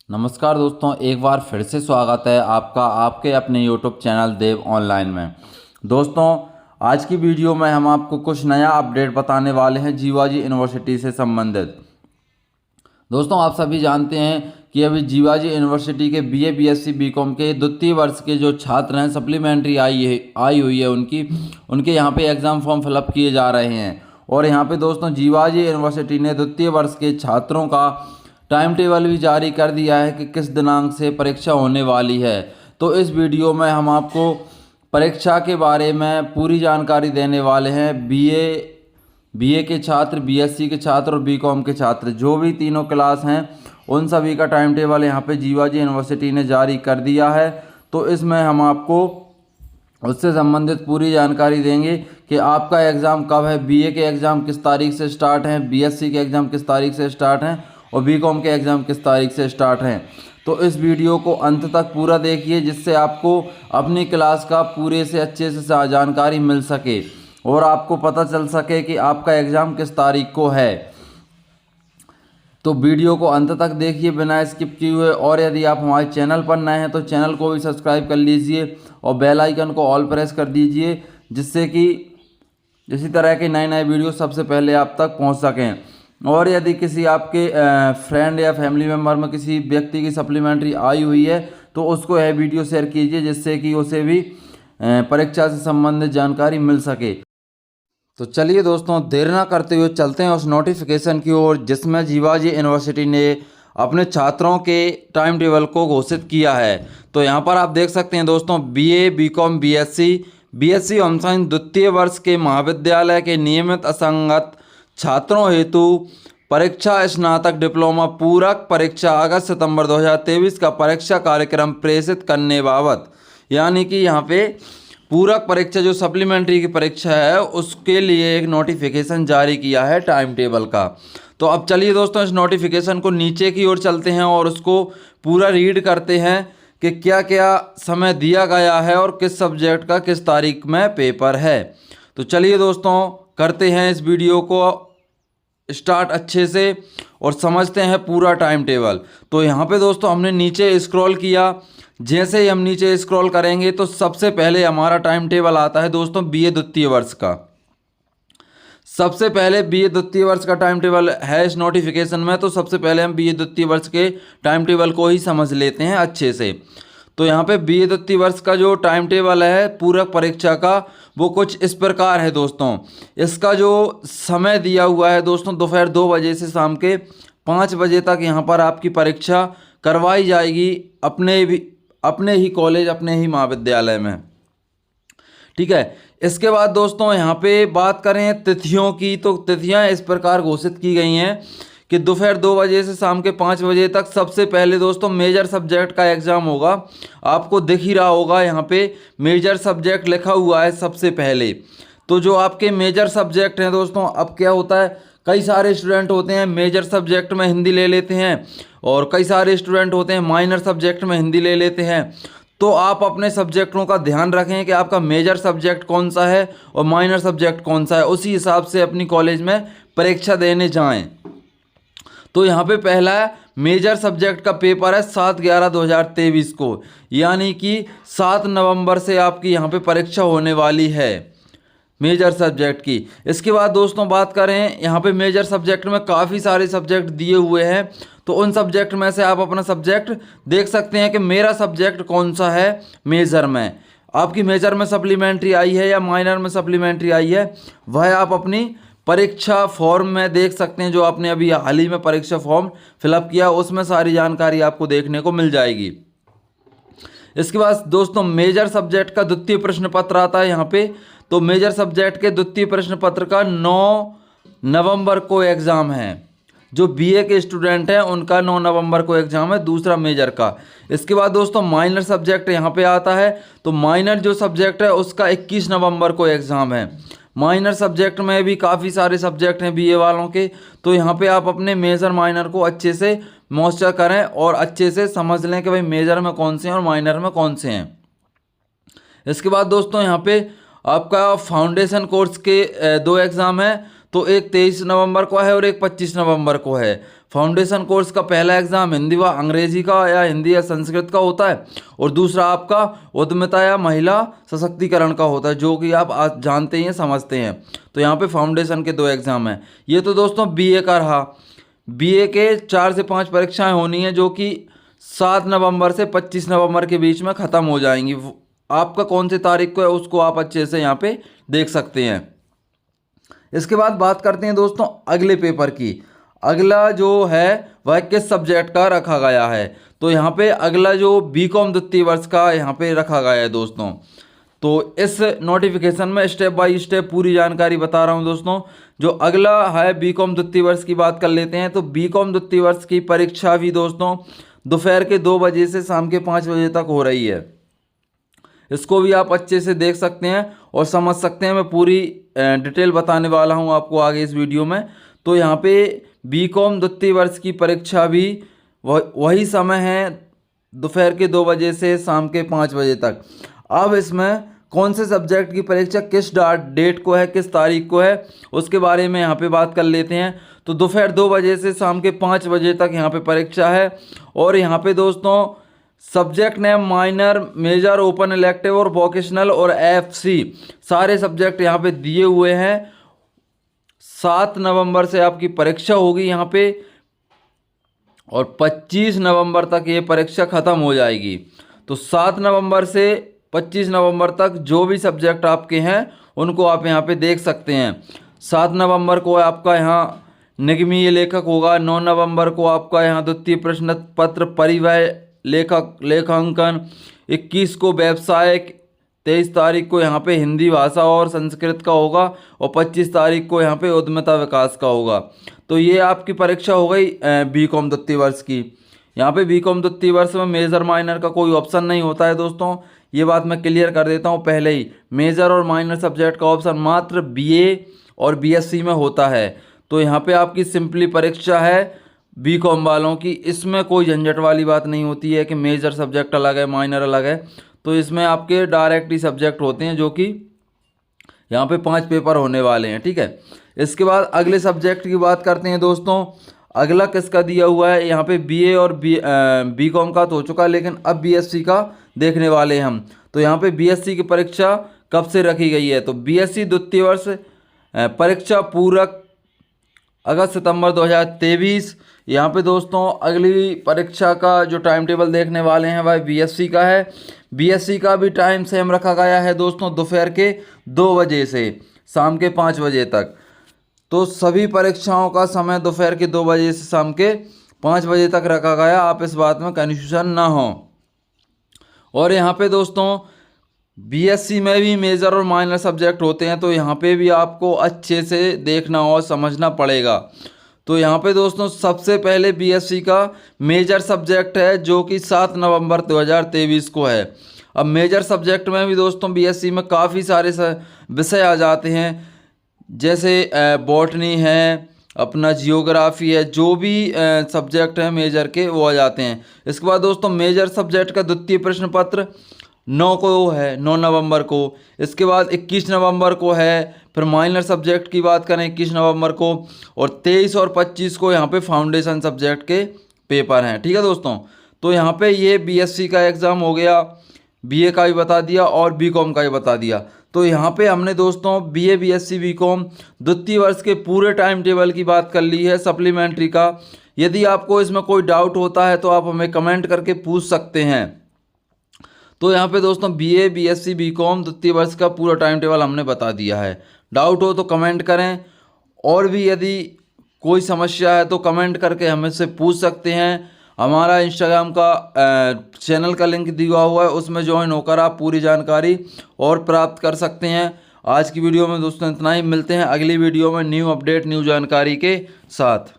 नमस्कार दोस्तों, एक बार फिर से स्वागत है आपका आपके अपने यूट्यूब चैनल देव ऑनलाइन में। दोस्तों, आज की वीडियो में हम आपको कुछ नया अपडेट बताने वाले हैं जीवाजी यूनिवर्सिटी से संबंधित। दोस्तों, आप सभी जानते हैं कि अभी जीवाजी यूनिवर्सिटी के बीए, बीएससी, बीकॉम के द्वितीय वर्ष के जो छात्र हैं, सप्लीमेंट्री आई हुई है उनके यहाँ पे एग्ज़ाम फॉर्म फिलअप किए जा रहे हैं। और यहाँ पे दोस्तों जीवाजी यूनिवर्सिटी ने द्वितीय वर्ष के छात्रों का टाइम टेबल भी जारी कर दिया है कि किस दिनांक से परीक्षा होने वाली है। तो इस वीडियो में हम आपको परीक्षा के बारे में पूरी जानकारी देने वाले हैं। बीए के छात्र, बीएससी के छात्र और बीकॉम के छात्र, जो भी तीनों क्लास हैं, उन सभी का टाइम टेबल यहाँ पे जीवाजी यूनिवर्सिटी ने जारी कर दिया है। तो इसमें हम आपको उससे संबंधित पूरी जानकारी देंगे कि आपका एग्ज़ाम कब है, बीए के एग्ज़ाम किस तारीख से स्टार्ट हैं, बीएससी के एग्ज़ाम किस तारीख से स्टार्ट हैं और बीकॉम के एग्ज़ाम किस तारीख से स्टार्ट हैं। तो इस वीडियो को अंत तक पूरा देखिए, जिससे आपको अपनी क्लास का पूरे से अच्छे से जानकारी मिल सके और आपको पता चल सके कि आपका एग्ज़ाम किस तारीख को है। तो वीडियो को अंत तक देखिए बिना स्किप किए हुए। और यदि आप हमारे चैनल पर नए हैं तो चैनल को भी सब्सक्राइब कर लीजिए और बेल आइकन को ऑल प्रेस कर दीजिए, जिससे कि इसी तरह के नए नए वीडियो सबसे पहले आप तक पहुंच सकें। और यदि किसी आपके फ्रेंड या फैमिली मेम्बर में किसी व्यक्ति की सप्लीमेंट्री आई हुई है तो उसको यह वीडियो शेयर कीजिए, जिससे कि उसे भी परीक्षा से संबंधित जानकारी मिल सके। तो चलिए दोस्तों, देर ना करते हुए चलते हैं उस नोटिफिकेशन की ओर जिसमें जीवाजी यूनिवर्सिटी ने अपने छात्रों के टाइम टेबल को घोषित किया है। तो यहाँ पर आप देख सकते हैं दोस्तों, B A, B Com, B Sc home science द्वितीय वर्ष के महाविद्यालय के नियमित असंगत छात्रों हेतु परीक्षा स्नातक डिप्लोमा पूरक परीक्षा अगस्त सितंबर 2023 का परीक्षा कार्यक्रम प्रेषित करने बाबत, यानी कि यहाँ पे पूरक परीक्षा जो सप्लीमेंट्री की परीक्षा है उसके लिए एक नोटिफिकेशन जारी किया है टाइम टेबल का। तो अब चलिए दोस्तों, इस नोटिफिकेशन को नीचे की ओर चलते हैं और उसको पूरा रीड करते हैं कि क्या क्या समय दिया गया है और किस सब्जेक्ट का किस तारीख में पेपर है। तो चलिए दोस्तों, करते हैं इस वीडियो को स्टार्ट अच्छे से और समझते हैं पूरा टाइम टेबल। तो यहाँ पे दोस्तों हमने नीचे स्क्रॉल किया, जैसे ही हम नीचे स्क्रॉल करेंगे तो सबसे पहले हमारा टाइम टेबल आता है दोस्तों बीए द्वितीय वर्ष का। सबसे पहले बीए द्वितीय वर्ष का टाइम टेबल है इस नोटिफिकेशन में। तो सबसे पहले हम बीए द्वितीय वर्ष के टाइम टेबल को ही समझ लेते हैं अच्छे से। तो यहाँ पे बीए द्वितीय वर्ष का जो टाइम टेबल है पूरक परीक्षा का, वो कुछ इस प्रकार है दोस्तों। इसका जो समय दिया हुआ है दोस्तों, दोपहर 2 बजे से शाम के 5 बजे तक यहाँ पर आपकी परीक्षा करवाई जाएगी अपने ही कॉलेज, अपने ही महाविद्यालय में। ठीक है। इसके बाद दोस्तों यहाँ पे बात करें तिथियों की, तो तिथियाँ इस प्रकार घोषित की गई हैं कि दोपहर 2 बजे से शाम के 5 बजे तक सबसे पहले दोस्तों मेजर सब्जेक्ट का एग्ज़ाम होगा। आपको दिख ही रहा होगा यहाँ पे मेजर सब्जेक्ट लिखा हुआ है सबसे पहले। तो जो आपके मेजर सब्जेक्ट हैं दोस्तों, अब क्या होता है, कई सारे स्टूडेंट होते हैं मेजर सब्जेक्ट में हिंदी ले लेते हैं और कई सारे स्टूडेंट होते हैं माइनर सब्जेक्ट में हिंदी ले लेते हैं। तो आप अपने सब्जेक्टों का ध्यान रखें कि आपका मेजर सब्जेक्ट कौन सा है और माइनर सब्जेक्ट कौन सा है, उसी हिसाब से अपनी कॉलेज में परीक्षा देने जाएं। तो यहाँ पे पहला मेजर सब्जेक्ट का पेपर है 7/11/2023 को, यानी कि 7 नवंबर से आपकी यहाँ पे परीक्षा होने वाली है मेजर सब्जेक्ट की। इसके बाद दोस्तों बात करें, यहाँ पे मेजर सब्जेक्ट में काफ़ी सारे सब्जेक्ट दिए हुए हैं। तो उन सब्जेक्ट में से आप अपना सब्जेक्ट देख सकते हैं कि मेरा सब्जेक्ट कौन सा है मेजर में। आपकी मेजर में सप्लीमेंट्री आई है या माइनर में सप्लीमेंट्री आई है, वह आप अपनी परीक्षा फॉर्म में देख सकते हैं। जो आपने अभी हाल ही में परीक्षा फॉर्म फिलअप किया उसमें सारी जानकारी आपको देखने को मिल जाएगी। इसके बाद दोस्तों मेजर सब्जेक्ट का द्वितीय प्रश्न पत्र आता है यहाँ पे। तो मेजर सब्जेक्ट के द्वितीय प्रश्न पत्र का 9 नवंबर को एग्ज़ाम है। जो बीए के स्टूडेंट हैं उनका 9 नवंबर को एग्ज़ाम है, दूसरा मेजर का। इसके बाद दोस्तों माइनर सब्जेक्ट यहाँ पे आता है। तो माइनर जो सब्जेक्ट है उसका 21 नवंबर को एग्ज़ाम है। माइनर सब्जेक्ट में भी काफ़ी सारे सब्जेक्ट हैं बीए वालों के। तो यहाँ पे आप अपने मेजर माइनर को अच्छे से मॉइस्चर करें और अच्छे से समझ लें कि भाई मेजर में कौन से हैं और माइनर में कौन से हैं। इसके बाद दोस्तों यहाँ पे आपका फाउंडेशन कोर्स के 2 एग्ज़ाम हैं। तो एक 23 नवंबर को है और एक 25 नवंबर को है। फाउंडेशन कोर्स का पहला एग्जाम हिंदी व अंग्रेजी का या हिंदी या संस्कृत का होता है, और दूसरा आपका उद्यमिता या महिला सशक्तिकरण का होता है, जो कि आप आज जानते ही हैं, समझते हैं। तो यहाँ पे फाउंडेशन के 2 एग्जाम हैं। ये तो दोस्तों बीए का रहा। बीए के 4 से 5 परीक्षाएं होनी हैं, जो कि 7 नवंबर से 25 नवंबर के बीच में ख़त्म हो जाएंगी। आपका कौन सी तारीख को है उसको आप अच्छे से यहाँ पे देख सकते हैं। इसके बाद बात करते हैं दोस्तों अगले पेपर की। अगला जो है वह किस सब्जेक्ट का रखा गया है, तो यहाँ पे अगला जो बीकॉम द्वितीय वर्ष का यहाँ पे रखा गया है दोस्तों। तो इस नोटिफिकेशन में स्टेप बाय स्टेप पूरी जानकारी बता रहा हूँ दोस्तों। जो अगला है बीकॉम द्वितीय वर्ष की बात कर लेते हैं। तो बीकॉम द्वितीय वर्ष की परीक्षा भी दोस्तों दोपहर के 2 बजे से शाम के 5 बजे तक हो रही है। इसको भी आप अच्छे से देख सकते हैं और समझ सकते हैं। मैं पूरी डिटेल बताने वाला हूं आपको आगे इस वीडियो में। तो यहाँ पे बीकॉम द्वितीय वर्ष की परीक्षा भी वही समय है, दोपहर के 2 बजे से शाम के 5 बजे तक। अब इसमें कौन से सब्जेक्ट की परीक्षा किस डेट को है, किस तारीख को है, उसके बारे में यहाँ पे बात कर लेते हैं। तो दोपहर 2 बजे से शाम के 5 बजे तक यहाँ पे परीक्षा है। और यहाँ पे दोस्तों subject name minor, major, open elective और वोकेशनल और एफसी सारे सब्जेक्ट यहाँ पे दिए हुए हैं। 7 नवंबर से आपकी परीक्षा होगी यहाँ पे, और 25 नवंबर तक ये परीक्षा ख़त्म हो जाएगी। तो 7 नवंबर से 25 नवंबर तक जो भी सब्जेक्ट आपके हैं उनको आप यहाँ पे देख सकते हैं। 7 नवंबर को आपका यहाँ निगमीय लेखक होगा। 9 नवंबर को आपका यहाँ द्वितीय प्रश्न पत्र परिवहन लेखांकन। 21 को व्यवसाय। 23 तारीख को यहाँ पे हिंदी भाषा और संस्कृत का होगा, और 25 तारीख को यहाँ पे उद्यमिता विकास का होगा। तो ये आपकी परीक्षा हो गई बीकॉम द्वितीय वर्ष की। यहाँ पे बीकॉम द्वितीय वर्ष में मेजर माइनर का कोई ऑप्शन नहीं होता है दोस्तों। ये बात मैं क्लियर कर देता हूँ पहले ही। मेजर और माइनर सब्जेक्ट का ऑप्शन मात्र बीए और बीएससी में होता है। तो यहाँ पे आपकी सिंपली परीक्षा है बीकॉम वालों की। इसमें कोई झंझट वाली बात नहीं होती है कि मेजर सब्जेक्ट अलग है, माइनर अलग है। तो इसमें आपके डायरेक्ट ही सब्जेक्ट होते हैं, जो कि यहाँ पे 5 पेपर होने वाले हैं, ठीक है। इसके बाद अगले सब्जेक्ट की बात करते हैं दोस्तों। अगला किसका दिया हुआ है, यहाँ पे बीए और बीकॉम का तो हो चुका है, लेकिन अब बीएससी का देखने वाले हैं हम। तो यहाँ पे बीएससी की परीक्षा कब से रखी गई है, तो बीएससी द्वितीय वर्ष परीक्षा पूरक अगस्त सितंबर 2023। यहाँ पे दोस्तों अगली परीक्षा का जो टाइम टेबल देखने वाले हैं वह बीएससी का है। बीएससी का भी टाइम सेम रखा गया है दोस्तों, दोपहर के 2 बजे से शाम के 5 बजे तक। तो सभी परीक्षाओं का समय दोपहर के 2 बजे से शाम के 5 बजे तक रखा गया। आप इस बात में कन्फ्यूजन ना हो। और यहाँ पे दोस्तों बीएससी में भी मेजर और माइनर सब्जेक्ट होते हैं, तो यहाँ पे भी आपको अच्छे से देखना और समझना पड़ेगा। तो यहाँ पे दोस्तों सबसे पहले बीएससी का मेजर सब्जेक्ट है, जो कि 7 नवंबर 2023 को है। अब मेजर सब्जेक्ट में भी दोस्तों बीएससी में काफ़ी सारे विषय आ जाते हैं, जैसे बॉटनी है, अपना जियोग्राफी है, जो भी सब्जेक्ट है मेजर के वो आ जाते हैं। इसके बाद दोस्तों मेजर सब्जेक्ट का द्वितीय प्रश्न पत्र 9 को है, 9 नवंबर को। इसके बाद 21 नवंबर को है। फिर माइनर सब्जेक्ट की बात करें 21 नवंबर को, और 23 और 25 को यहाँ पे फाउंडेशन सब्जेक्ट के पेपर हैं, ठीक है दोस्तों। तो यहाँ पे ये बीएससी का एग्ज़ाम हो गया, बीए का भी बता दिया और बीकॉम का भी बता दिया। तो यहाँ पे हमने दोस्तों बीए, बीएससी, बीकॉम द्वितीय वर्ष के पूरे टाइम टेबल की बात कर ली है, सप्लीमेंट्री का। यदि आपको इसमें कोई डाउट होता है तो आप हमें कमेंट करके पूछ सकते हैं। तो यहाँ पे दोस्तों बीए, बीएससी, बीकॉम द्वितीय वर्ष का पूरा टाइम टेबल हमने बता दिया है। डाउट हो तो कमेंट करें, और भी यदि कोई समस्या है तो कमेंट करके हमसे पूछ सकते हैं। हमारा इंस्टाग्राम का चैनल का लिंक दिया हुआ है, उसमें ज्वाइन होकर आप पूरी जानकारी और प्राप्त कर सकते हैं। आज की वीडियो में दोस्तों इतना ही। मिलते हैं अगली वीडियो में न्यू अपडेट, न्यू जानकारी के साथ।